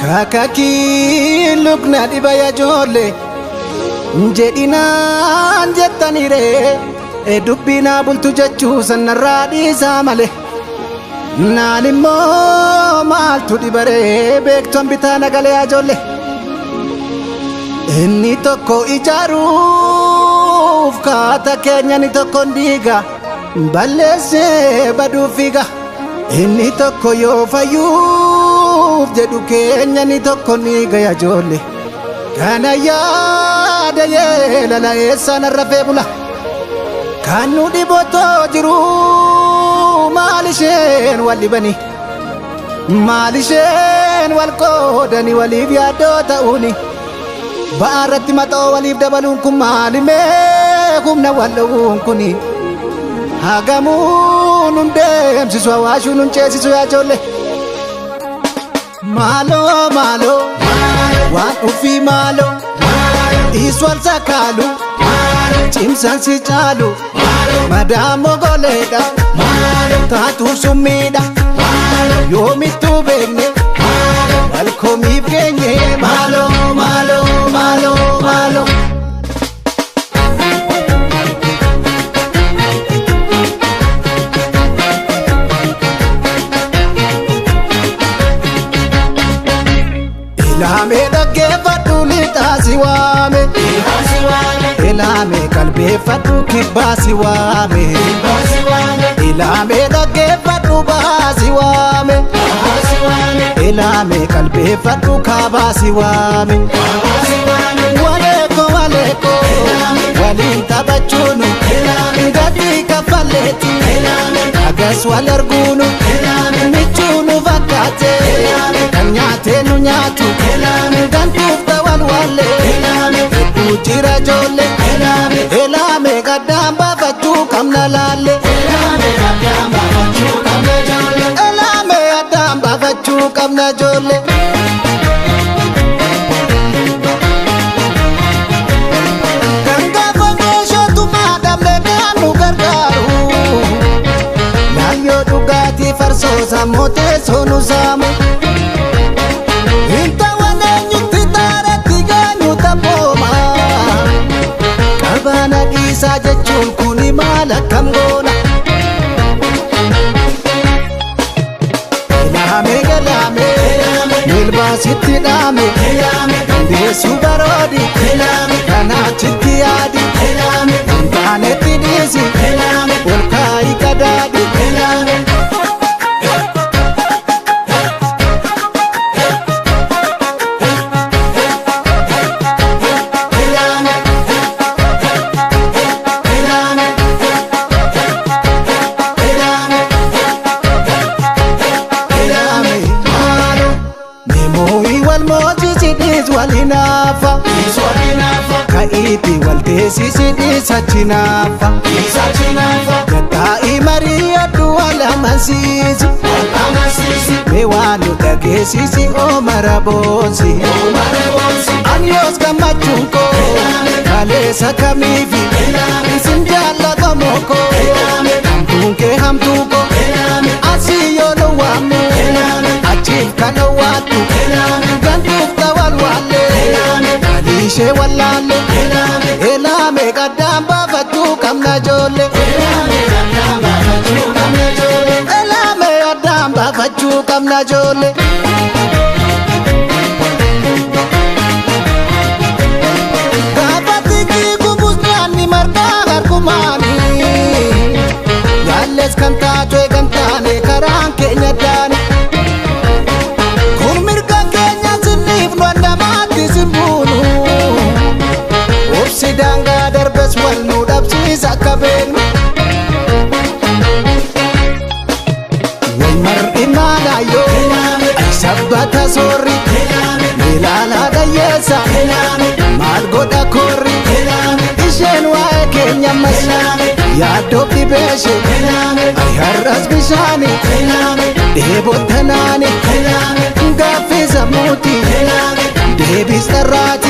Kakaki lukna dibaya jolle jedinaan jettanire dubbina bultu jechuu sanarraa dhiisaa male naan immoo maaltu dibare beektuun bitaa nagalee ajolle inni tokko ijaaruuf kaata keenya ni tokko ndiiga balleessee baduuf fiiga inni tokko yoo fayyuuf jedhu keenya ni tokko niiga ajolle kana yaada yeelala eessaan rafee bula kan nu dhibotoo jiru maal isheen wal dhibani maal isheen wal qoodani waliif yaaddoo ta'uuni ba'aarratti maxoo waliif dabaluun kun maalimee humna wal dhowuun kuni hagamuun nun deemsisu hawaashuun nun ceesisu yaa ijoollee maaloo maaloo waan ufii maaloo iswal sakaalu cimsan si caalu madaamo goleedha taatuuf summiidha yoomittuu beekne walkoomiif geenye maaloo maaloo maaloo maaloo ilaamee dhageeffadhu lixaasi waame ilaamee qalbeeffadhu kibbaasi waame ilaamee dhageeffadhu baasi waame ilaamee qalbeeffadhu kaabaasi waame waleeko waleeko waliin taphachuunu gatii kaffalleetti agas wal arguunu michuunu fakkaate kan nyaatee nu nyaatu gantuuf ta'an wallee hedduu jira ijoollee ilaamee gaddaan baafachuu qabna laalle ilaamee addaan baafachuu qabna ijoollee kan gaafa meeshootumaa dhablee kan nu gargaaru laayyoo dhugaatii farsoo sammuu teessoo nu saamu Isa jechuun kuni maal akkam goona ilaamee galaamee milbaasitti dhaame deessuu baroodi kanaachitti yaadi taanetti dhiisi ol kaayii qadaadi walinafa kaiti walteesisi dhiisachinafa gattaa'i mari'adhu walamansiisi mee waan nu dhageessisi oomara boonsi anyoos gammachuun koo kaleessa kamiifi isin jaallatamoo koo hamtuun kee hamtuu koo asii yoo nu waamnu achiif kan dhowwaattu gantuuf ta'an wallee ishee wallaalle ilaamee gaddaan baafachuu qabna ijoollee ilaamee gaddaan baafachuu qabna ijoollee gaafatikii kubusnaanni margaa harkumaani yaalles kan taatu eegan taane karaan keenya daani Sidanga darbes wal nu dhabsiisa akka beeknu wal mar'i maalaayyoo sabbata soorri ilaalaa dhayyeessa maal godha korri isheen waa'ee keenya ammas yaaddoo dhibeeshe har'as bishaani dheebottanaani gaaffii sammuuti deebis dharraati